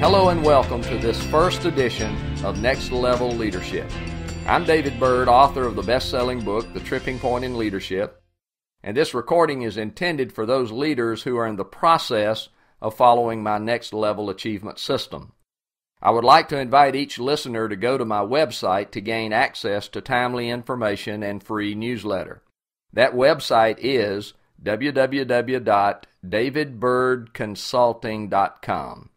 Hello and welcome to this first edition of Next Level Leadership. I'm David Bird, author of the best-selling book, The Tripping Point in Leadership, and this recording is intended for those leaders who are in the process of following my Next Level Achievement System. I would like to invite each listener to go to my website to gain access to timely information and free newsletter. That website is www.davidbirdconsulting.com.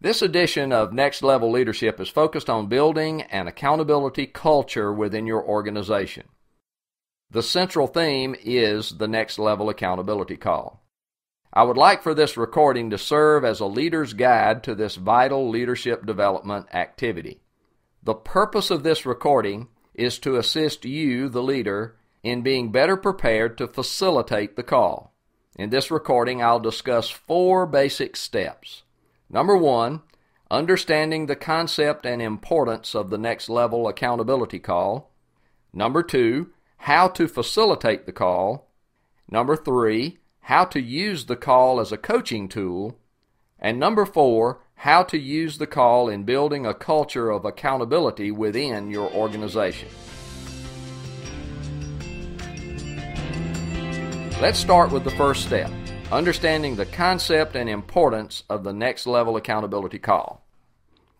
This edition of Next Level Leadership is focused on building an accountability culture within your organization. The central theme is the Next Level Accountability Call. I would like for this recording to serve as a leader's guide to this vital leadership development activity. The purpose of this recording is to assist you, the leader, in being better prepared to facilitate the call. In this recording, I'll discuss 4 basic steps. Number 1, understanding the concept and importance of the Next Level Accountability Call. Number 2, how to facilitate the call. Number 3, how to use the call as a coaching tool. And number 4, how to use the call in building a culture of accountability within your organization. Let's start with the first step. Understanding the concept and importance of the Next Level Accountability Call.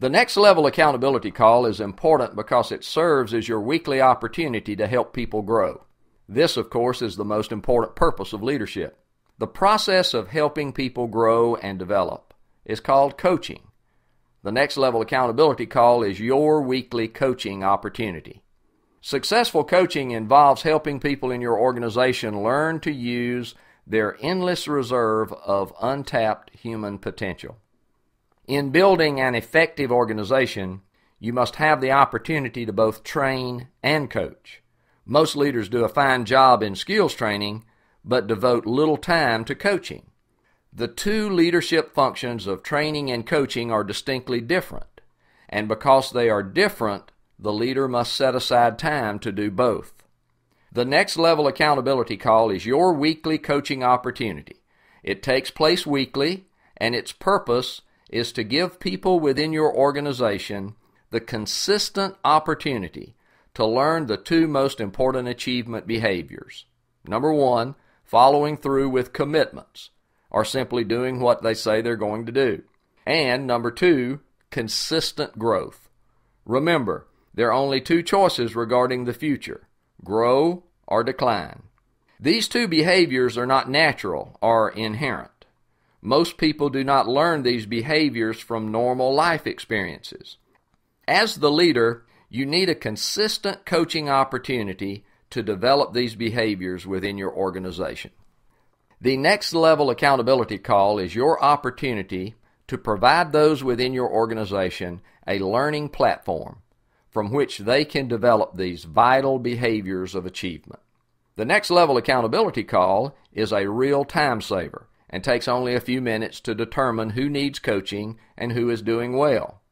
The Next Level Accountability Call is important because it serves as your weekly opportunity to help people grow. This, of course, is the most important purpose of leadership. The process of helping people grow and develop is called coaching. The Next Level Accountability Call is your weekly coaching opportunity. Successful coaching involves helping people in your organization learn to use their endless reserve of untapped human potential. In building an effective organization, you must have the opportunity to both train and coach. Most leaders do a fine job in skills training, but devote little time to coaching. The two leadership functions of training and coaching are distinctly different, and because they are different, the leader must set aside time to do both. The Next Level Accountability Call is your weekly coaching opportunity. It takes place weekly, and its purpose is to give people within your organization the consistent opportunity to learn the 2 most important achievement behaviors. Number 1, following through with commitments, or simply doing what they say they're going to do. And number 2, consistent growth. Remember, there are only 2 choices regarding the future: grow or decline. These 2 behaviors are not natural or inherent. Most people do not learn these behaviors from normal life experiences. As the leader, you need a consistent coaching opportunity to develop these behaviors within your organization. The Next Level Accountability Call is your opportunity to provide those within your organization a learning platform from which they can develop these vital behaviors of achievement. The Next Level Accountability Call is a real time saver and takes only a few minutes to determine who needs coaching and who is doing well.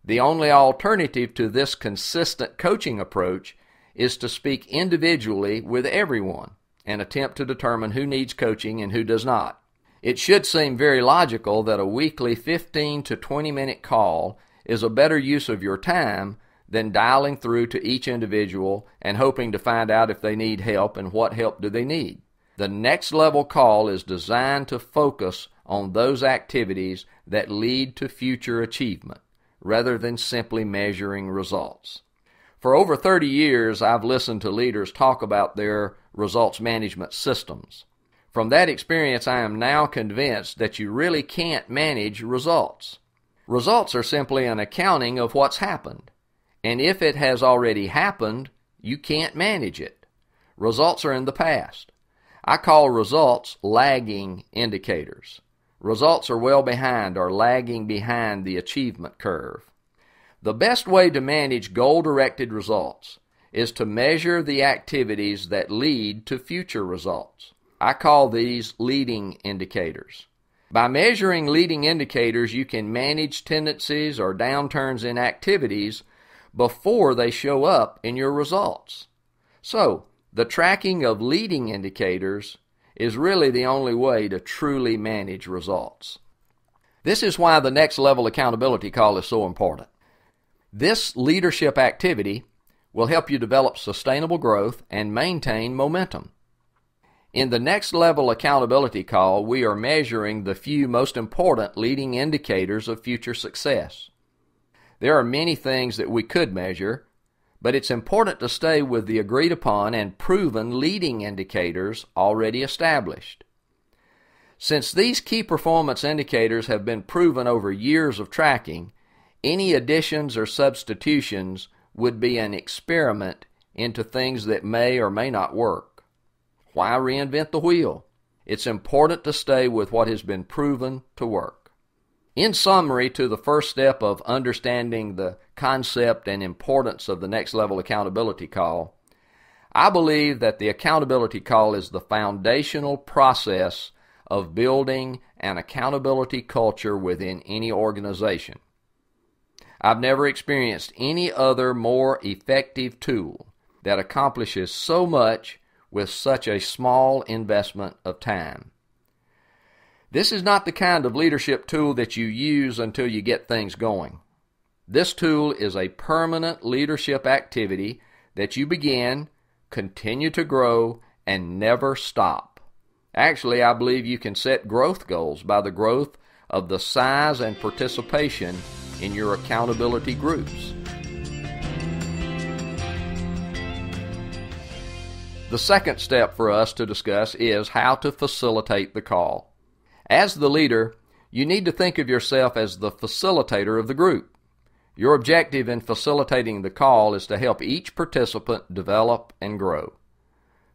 The only alternative to this consistent coaching approach is to speak individually with everyone and attempt to determine who needs coaching and who does not. It should seem very logical that a weekly 15 to 20-minute call is a better use of your time than dialing through to each individual and hoping to find out if they need help and what help do they need. The Next Level Call is designed to focus on those activities that lead to future achievement, rather than simply measuring results. For over 30 years, I've listened to leaders talk about their results management systems. From that experience, I am now convinced that you really can't manage results. Results are simply an accounting of what's happened. And if it has already happened, you can't manage it. Results are in the past. I call results lagging indicators. Results are well behind or lagging behind the achievement curve. The best way to manage goal-directed results is to measure the activities that lead to future results. I call these leading indicators. By measuring leading indicators, you can manage tendencies or downturns in activities before they show up in your results. So, the tracking of leading indicators is really the only way to truly manage results. This is why the next level accountability call is so important. This leadership activity will help you develop sustainable growth and maintain momentum. In the next level accountability call, we are measuring the few most important leading indicators of future success. There are many things that we could measure, but it's important to stay with the agreed upon and proven leading indicators already established. Since these key performance indicators have been proven over years of tracking, any additions or substitutions would be an experiment into things that may or may not work. Why reinvent the wheel? It's important to stay with what has been proven to work. In summary, to the first step of understanding the concept and importance of the next level accountability call, I believe that the accountability call is the foundational process of building an accountability culture within any organization. I've never experienced any other more effective tool that accomplishes so much with such a small investment of time. This is not the kind of leadership tool that you use until you get things going. This tool is a permanent leadership activity that you begin, continue to grow, and never stop. Actually, I believe you can set growth goals by the growth of the size and participation in your accountability groups. The second step for us to discuss is how to facilitate the call. As the leader, you need to think of yourself as the facilitator of the group. Your objective in facilitating the call is to help each participant develop and grow.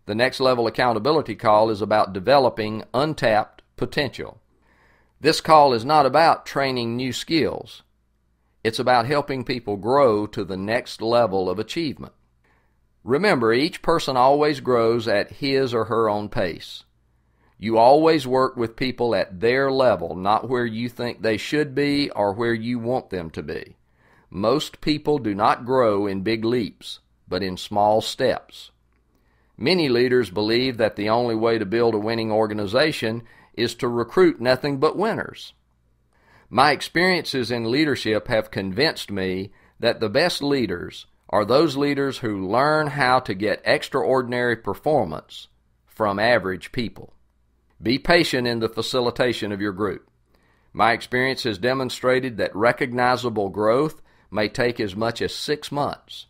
The next level accountability call is about developing untapped potential. This call is not about training new skills. It's about helping people grow to the next level of achievement. Remember, each person always grows at his or her own pace. You always work with people at their level, not where you think they should be or where you want them to be. Most people do not grow in big leaps, but in small steps. Many leaders believe that the only way to build a winning organization is to recruit nothing but winners. My experiences in leadership have convinced me that the best leaders are those leaders who learn how to get extraordinary performance from average people. Be patient in the facilitation of your group. My experience has demonstrated that recognizable growth may take as much as 6 months.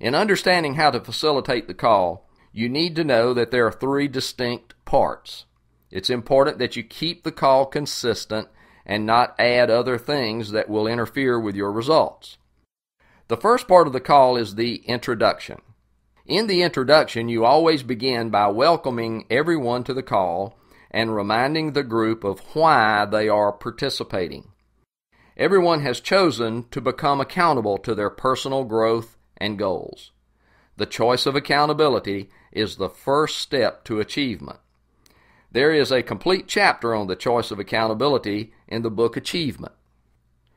In understanding how to facilitate the call, you need to know that there are 3 distinct parts. It's important that you keep the call consistent and not add other things that will interfere with your results. The first part of the call is the introduction. In the introduction, you always begin by welcoming everyone to the call and reminding the group of why they are participating. Everyone has chosen to become accountable to their personal growth and goals. The choice of accountability is the first step to achievement. There is a complete chapter on the choice of accountability in the book Achievement.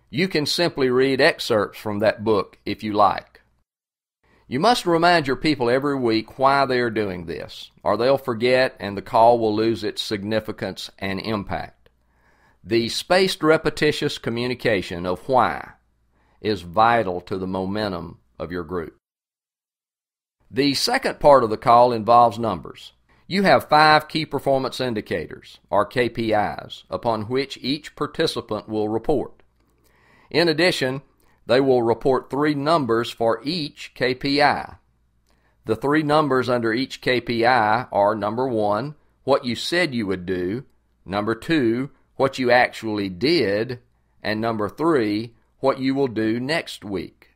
You can simply read excerpts from that book if you like. You must remind your people every week why they are doing this, or they'll forget and the call will lose its significance and impact. The spaced repetitious communication of why is vital to the momentum of your group. The second part of the call involves numbers. You have 5 key performance indicators, or KPIs, upon which each participant will report. In addition, they will report 3 numbers for each KPI. The 3 numbers under each KPI are number 1, what you said you would do, number 2, what you actually did, and number 3, what you will do next week.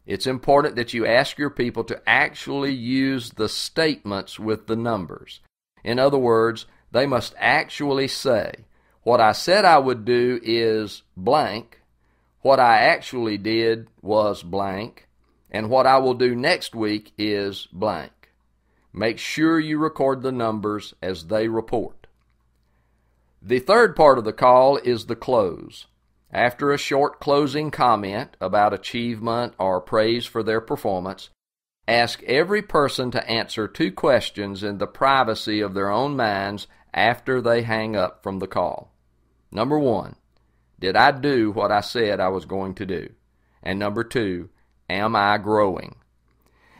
It's important that you ask your people to actually use the statements with the numbers. In other words, they must actually say, what I said I would do is blank, what I actually did was blank, and what I will do next week is blank. Make sure you record the numbers as they report. The third part of the call is the close. After a short closing comment about achievement or praise for their performance, ask every person to answer 2 questions in the privacy of their own minds after they hang up from the call. Number 1, did I do what I said I was going to do? And number 2, am I growing?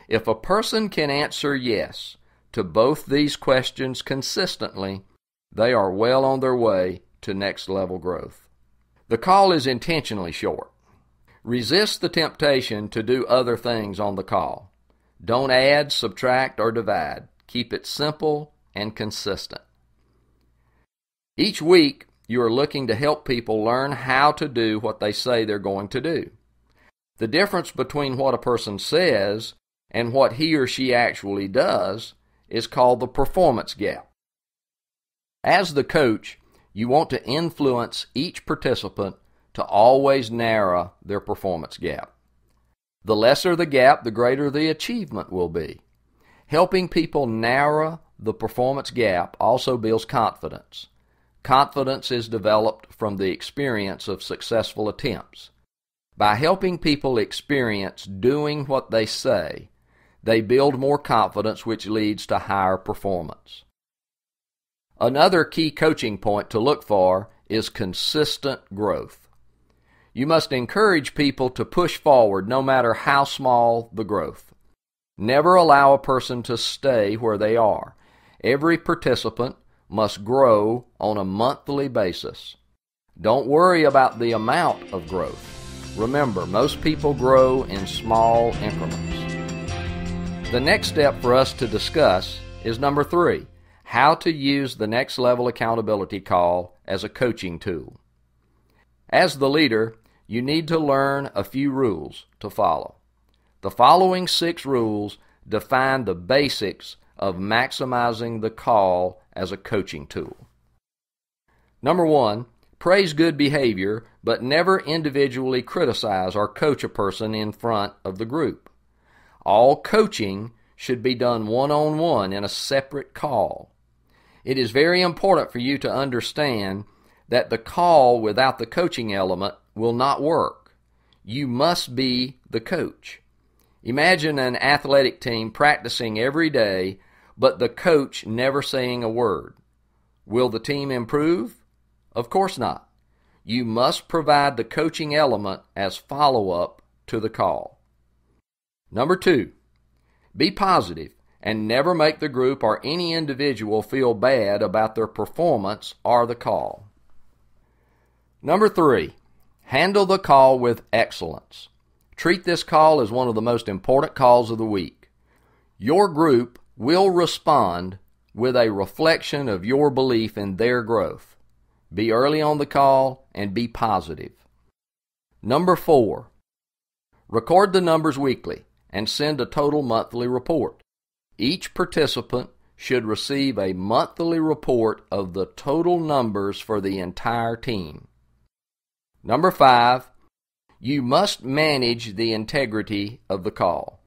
If a person can answer yes to both these questions consistently, they are well on their way to next level growth. The call is intentionally short. Resist the temptation to do other things on the call. Don't add, subtract, or divide. Keep it simple and consistent. Each week, you are looking to help people learn how to do what they say they're going to do. The difference between what a person says and what he or she actually does is called the performance gap. As the coach, you want to influence each participant to always narrow their performance gap. The lesser the gap, the greater the achievement will be. Helping people narrow the performance gap also builds confidence. Confidence is developed from the experience of successful attempts. By helping people experience doing what they say, they build more confidence, which leads to higher performance. Another key coaching point to look for is consistent growth. You must encourage people to push forward no matter how small the growth. Never allow a person to stay where they are. Every participant must grow on a monthly basis. Don't worry about the amount of growth. Remember, most people grow in small increments. The next step for us to discuss is number 3, how to use the next level accountability call as a coaching tool. As the leader, you need to learn a few rules to follow. The following 6 rules define the basics of maximizing the call as a coaching tool. Number 1, praise good behavior, but never individually criticize or coach a person in front of the group. All coaching should be done one-on-one in a separate call. It is very important for you to understand that the call without the coaching element will not work. You must be the coach. Imagine an athletic team practicing every day, but the coach never saying a word. Will the team improve? Of course not. You must provide the coaching element as follow-up to the call. Number 2, be positive and never make the group or any individual feel bad about their performance or the call. Number 3, handle the call with excellence. Treat this call as one of the most important calls of the week. Your group will respond with a reflection of your belief in their growth. Be early on the call and be positive. Number 4, record the numbers weekly and send a total monthly report. Each participant should receive a monthly report of the total numbers for the entire team. Number 5, you must manage the integrity of the call.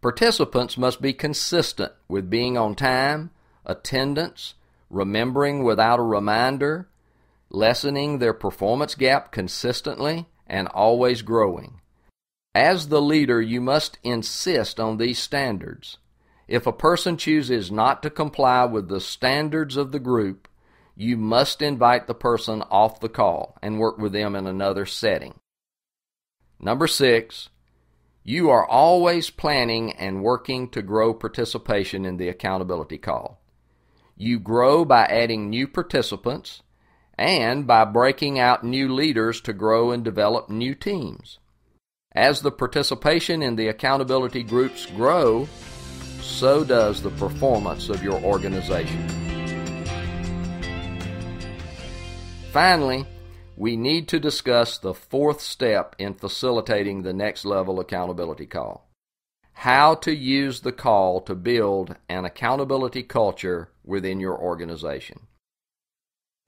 Participants must be consistent with being on time, attendance, remembering without a reminder, lessening their performance gap consistently, and always growing. As the leader, you must insist on these standards. If a person chooses not to comply with the standards of the group, you must invite the person off the call and work with them in another setting. Number 6, you are always planning and working to grow participation in the accountability call. You grow by adding new participants and by breaking out new leaders to grow and develop new teams. As the participation in the accountability groups grow, so does the performance of your organization. Finally, we need to discuss the 4th step in facilitating the next level accountability call. How to use the call to build an accountability culture within your organization.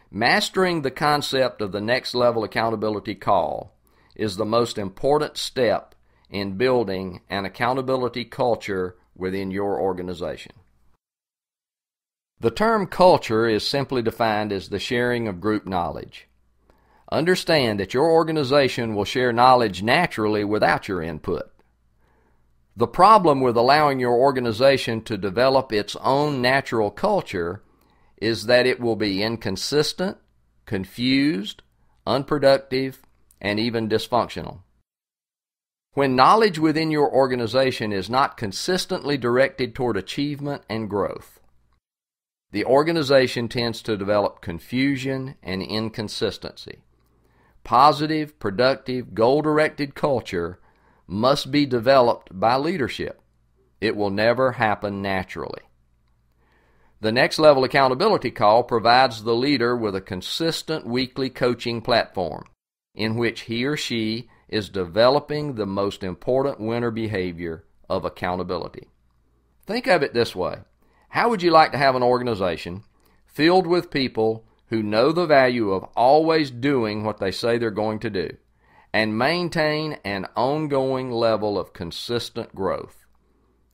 Mastering the concept of the next level accountability call is the most important step in building an accountability culture within your organization. The term culture is simply defined as the sharing of group knowledge. Understand that your organization will share knowledge naturally without your input. The problem with allowing your organization to develop its own natural culture is that it will be inconsistent, confused, unproductive, and even dysfunctional. When knowledge within your organization is not consistently directed toward achievement and growth, the organization tends to develop confusion and inconsistency. Positive, productive, goal-directed culture must be developed by leadership. It will never happen naturally. The Next Level Accountability Call provides the leader with a consistent weekly coaching platform in which he or she is developing the most important winner behavior of accountability. Think of it this way. How would you like to have an organization filled with people who know the value of always doing what they say they're going to do and maintain an ongoing level of consistent growth?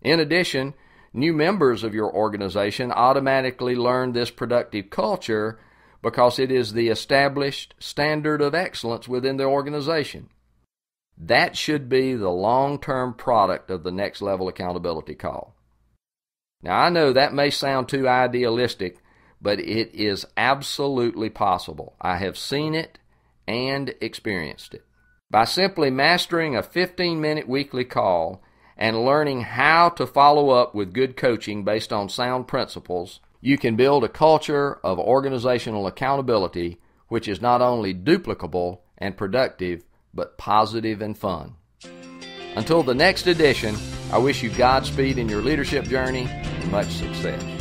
In addition, new members of your organization automatically learn this productive culture because it is the established standard of excellence within the organization. That should be the long-term product of the Next Level Accountability Call. Now, I know that may sound too idealistic, but it is absolutely possible. I have seen it and experienced it. By simply mastering a 15-minute weekly call and learning how to follow up with good coaching based on sound principles, you can build a culture of organizational accountability which is not only duplicable and productive, but positive and fun. Until the next edition, I wish you Godspeed in your leadership journey and much success.